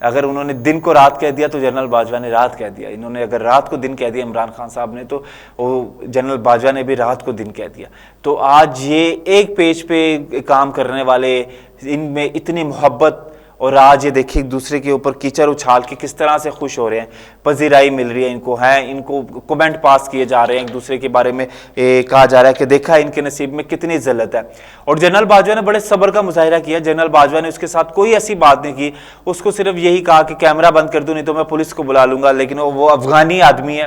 اگر انہوں نے دن کو رات کہہ دیا تو جنرل باجوہ نے رات کہہ دیا، انہوں نے اگر رات کو دن کہہ دیا عمران خان صاحب نے تو وہ جنرل باجوہ نے بھی رات کو دن کہہ دیا۔ تو آج یہ ایک پیج پہ کام کرنے والے، ان میں اتنی محبت، اور آج یہ دیکھیں ایک دوسرے کے اوپر کیچڑ اچھال کے کس طرح سے خوش ہو رہے ہیں، پذیرائی مل رہی ہے ان کو کومنٹ پاس کیے جا رہے ہیں، ایک دوسرے کے بارے میں کہا جا رہا ہے کہ دیکھا ان کے نصیب میں کتنی ذلت ہے۔ اور جنرل باجوہ نے بڑے صبر کا مظاہرہ کیا، جنرل باجوہ نے اس کے ساتھ کوئی ایسی بات نہیں کی، اس کو صرف یہی کہا کہ کیمرہ بند کر دوں نہیں تو میں پولیس کو بلا لوں گا، لیکن وہ افغانی آدمی ہے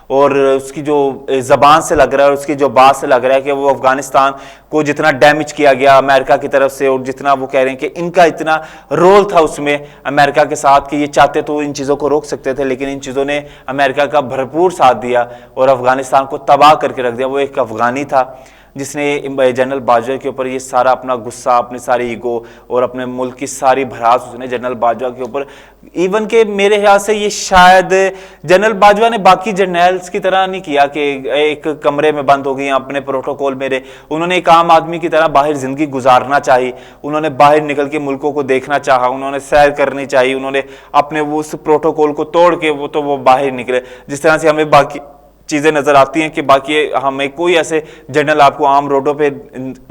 اور اس کی جو زبان سے لگ رہا ہے اور اس کی جو بات سے لگ رہا ہے کہ وہ افغانستان کو جتنا ڈیمیج کیا گیا امریکہ کی طرف سے، اور جتنا وہ کہہ رہے ہیں کہ ان کا اتنا رول تھا اس میں امریکہ کے ساتھ کہ یہ چاہتے تو ان چیزوں کو روک سکتے تھے، لیکن ان چیزوں نے امریکہ کا بھرپور ساتھ دیا اور افغانستان کو تباہ کر کے رکھ دیا۔ وہ ایک افغانی تھا جس نے جنرل باجوہ کے اوپر یہ سارا اپنا غصہ، اپنی ساری ایگو اور اپنے ملک کی ساری بھڑاس اس نے جنرل باجوہ کے اوپر، ایون کہ میرے خیال سے یہ شاید جنرل باجوہ نے باقی جرنیلز کی طرح نہیں کیا کہ ایک کمرے میں بند ہو گئی اپنے پروٹوکول میرے، انہوں نے ایک عام آدمی کی طرح باہر زندگی گزارنا چاہی، انہوں نے باہر نکل کے ملکوں کو دیکھنا چاہا، انہوں نے سیر کرنی چاہی، انہوں نے اپنے وہ اس پروٹوکول کو توڑ کے وہ باہر نکلے، جس طرح سے ہمیں باقی چیزیں نظر آتی ہیں کہ باقی ہمیں کوئی ایسے جنرل آپ کو عام روڈوں پہ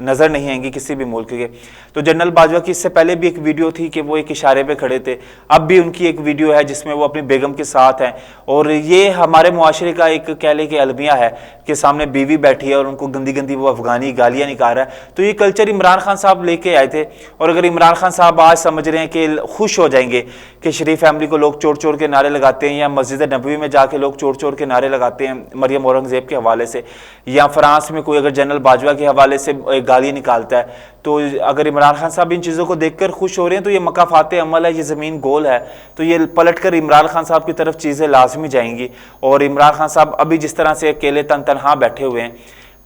نظر نہیں آئیں گی کسی بھی ملک کے۔ تو جنرل باجوہ کی اس سے پہلے بھی ایک ویڈیو تھی کہ وہ ایک اشارے پہ کھڑے تھے، اب بھی ان کی ایک ویڈیو ہے جس میں وہ اپنی بیگم کے ساتھ ہیں، اور یہ ہمارے معاشرے کا ایک کہہ لے کہ المیہ ہے کہ سامنے بیوی بیٹھی ہے اور ان کو گندی گندی وہ افغانی گالیاں نکال رہا ہے۔ تو یہ کلچر عمران خان صاحب لے کے آئے تھے، اور اگر عمران خان صاحب آج سمجھ رہے ہیں کہ خوش ہو جائیں گے کہ شریف فیملی کو لوگ چوڑ چوڑ کے نعرے لگاتے ہیں، یا مسجد نبوی میں جا کے لوگ چوڑ چوڑ کے نعرے لگاتے ہیں مریم اورنگزیب کے حوالے سے، یا فرانس میں کوئی اگر جنرل باجوہ کے حوالے سے گالیاں نکالتا ہے، تو اگر عمران خان صاحب ان چیزوں کو دیکھ کر خوش ہو رہے ہیں تو یہ مکافات عمل ہے، یہ زمین گول ہے، تو یہ پلٹ کر عمران خان صاحب کی طرف چیزیں لازمی جائیں گی۔ اور عمران خان صاحب ابھی جس طرح سے اکیلے تنہا بیٹھے ہوئے ہیں،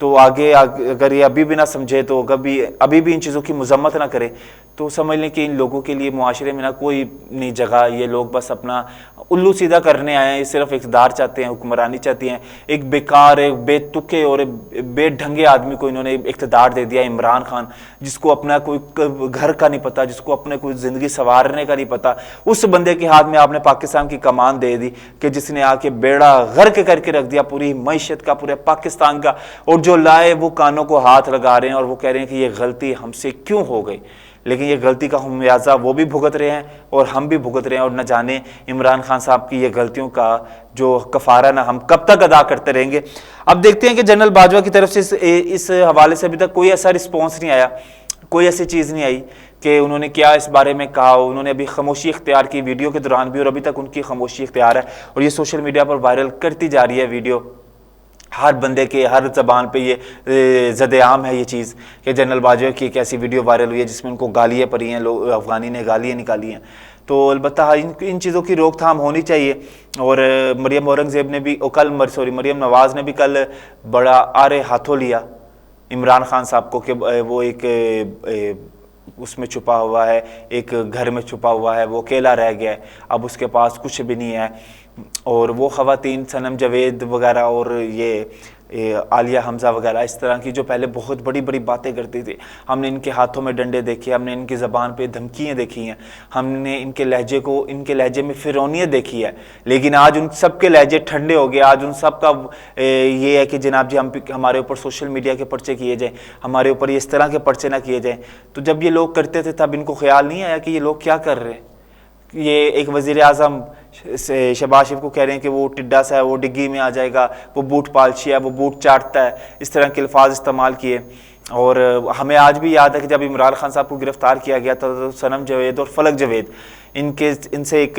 تو آگے اگر یہ ابھی بھی نہ سمجھے تو ابھی بھی ان چیزوں کی مذمت نہ کرے تو سمجھ لیں کہ ان لوگوں کے لیے معاشرے میں نہ کوئی نہیں جگہ، یہ لوگ بس اپنا الو سیدھا کرنے آئے ہیں، یہ صرف اقتدار چاہتے ہیں، حکمرانی چاہتی ہیں۔ ایک بیکار، ایک بے تکے اور بے ڈھنگے آدمی کو انہوں نے اقتدار دے دیا، عمران خان، جس کو اپنا کوئی گھر کا نہیں پتا، جس کو اپنے کوئی زندگی سنوارنے کا نہیں پتا، اس بندے کے ہاتھ میں آپ نے پاکستان کی کمان دے دی کہ جس نے آ کے بیڑا غرق کر کے رکھ دیا پوری معیشت کا، پورے پاکستان کا، اور جو لائے وہ کانوں کو ہاتھ لگا رہے ہیں اور وہ کہہ رہے ہیں کہ یہ غلطی ہم سے کیوں ہو گئی، لیکن یہ غلطی کا خمیازہ وہ بھی بھگت رہے ہیں اور ہم بھی بھگت رہے ہیں، اور نہ جانے عمران خان صاحب کی یہ غلطیوں کا جو کفارہ نہ ہم کب تک ادا کرتے رہیں گے۔ اب دیکھتے ہیں کہ جنرل باجوہ کی طرف سے اس حوالے سے ابھی تک کوئی ایسا رسپانس نہیں آیا، کوئی ایسی چیز نہیں آئی کہ انہوں نے کیا اس بارے میں کہا، انہوں نے ابھی خاموشی اختیار کی ویڈیو کے دوران بھی، اور ابھی تک ان کی خاموشی اختیار ہے، اور یہ سوشل میڈیا پر وائرل کرتی جا رہی ہے ویڈیو، ہر بندے کے ہر زبان پہ یہ زد عام ہے یہ چیز کہ جنرل باجوہ کی ایک ایسی ویڈیو وائرل ہوئی ہے جس میں ان کو گالیاں پڑی ہیں، لوگ افغانی نے گالیاں نکالی ہیں۔ تو البتہ ان چیزوں کی روک تھام ہونی چاہیے، اور مریم اورنگزیب نے بھی مریم نواز نے بھی کل بڑا آرے ہاتھوں لیا عمران خان صاحب کو کہ وہ ایک اس میں چھپا ہوا ہے، ایک گھر میں چھپا ہوا ہے، وہ اکیلا رہ گیا ہے، اب اس کے پاس کچھ بھی نہیں ہے، اور وہ خواتین صنم جاوید وغیرہ اور یہ عالیہ حمزہ وغیرہ اس طرح کی جو پہلے بہت بڑی بڑی باتیں کرتی تھی، ہم نے ان کے ہاتھوں میں ڈنڈے دیکھے، ہم نے ان کی زبان پہ دھمکیاں دیکھی ہیں، ہم نے ان کے لہجے میں فرعونیت دیکھی ہے، لیکن آج ان سب کے لہجے ٹھنڈے ہو گئے، آج ان سب کا یہ ہے کہ جناب جی ہمارے اوپر سوشل میڈیا کے پرچے کیے جائیں، ہمارے اوپر اس طرح کے پرچے نہ کیے جائیں۔ تو جب یہ لوگ کرتے تھے تب ان کو خیال نہیں آیا کہ یہ لوگ کیا کر رہے ہیں۔ یہ ایک وزیر اعظم شہباز شریف کو کہہ رہے ہیں کہ وہ ٹڈا سا ہے، وہ ڈگی میں آ جائے گا، وہ بوٹ پالشی ہے، وہ بوٹ چاٹتا ہے، اس طرح کے الفاظ استعمال کیے۔ اور ہمیں آج بھی یاد ہے کہ جب عمران خان صاحب کو گرفتار کیا گیا تھا تو صنم جاوید اور فلک جاوید ان سے ایک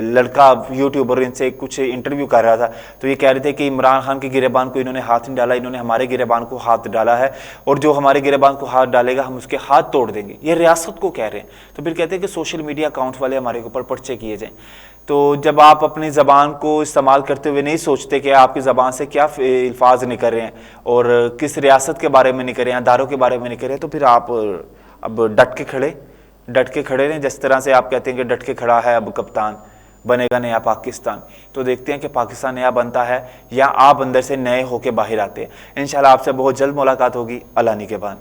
لڑکا یوٹیوبر ان سے کچھ انٹرویو کر رہا تھا، تو یہ کہہ رہے تھے کہ عمران خان کے گریبان کو انہوں نے ہاتھ نہیں ڈالا، انہوں نے ہمارے گریبان کو ہاتھ ڈالا ہے، اور جو ہمارے گریبان کو ہاتھ ڈالے گا ہم اس کے ہاتھ توڑ دیں گے۔ یہ ریاست کو کہہ رہے ہیں، تو پھر کہتے ہیں کہ سوشل میڈیا اکاؤنٹ والے ہمارے اوپر پرچے کیے جائیں۔ تو جب آپ اپنی زبان کو استعمال کرتے ہوئے نہیں سوچتے کہ آپ کی زبان سے کیا الفاظ نکل رہے ہیں اور کس ریاست کے بارے میں نکل رہے ہیں، اداروں کے بارے میں نکل رہے ہیں، تو پھر آپ اب ڈٹ کے کھڑے رہیں، جس طرح سے آپ کہتے ہیں کہ ڈٹ کے کھڑا ہے اب کپتان، بنے گا نیا پاکستان۔ تو دیکھتے ہیں کہ پاکستان نیا بنتا ہے یا آپ اندر سے نئے ہو کے باہر آتے ہیں۔ انشاءاللہ آپ سے بہت جلد ملاقات ہوگی۔ اللہ نگہبان۔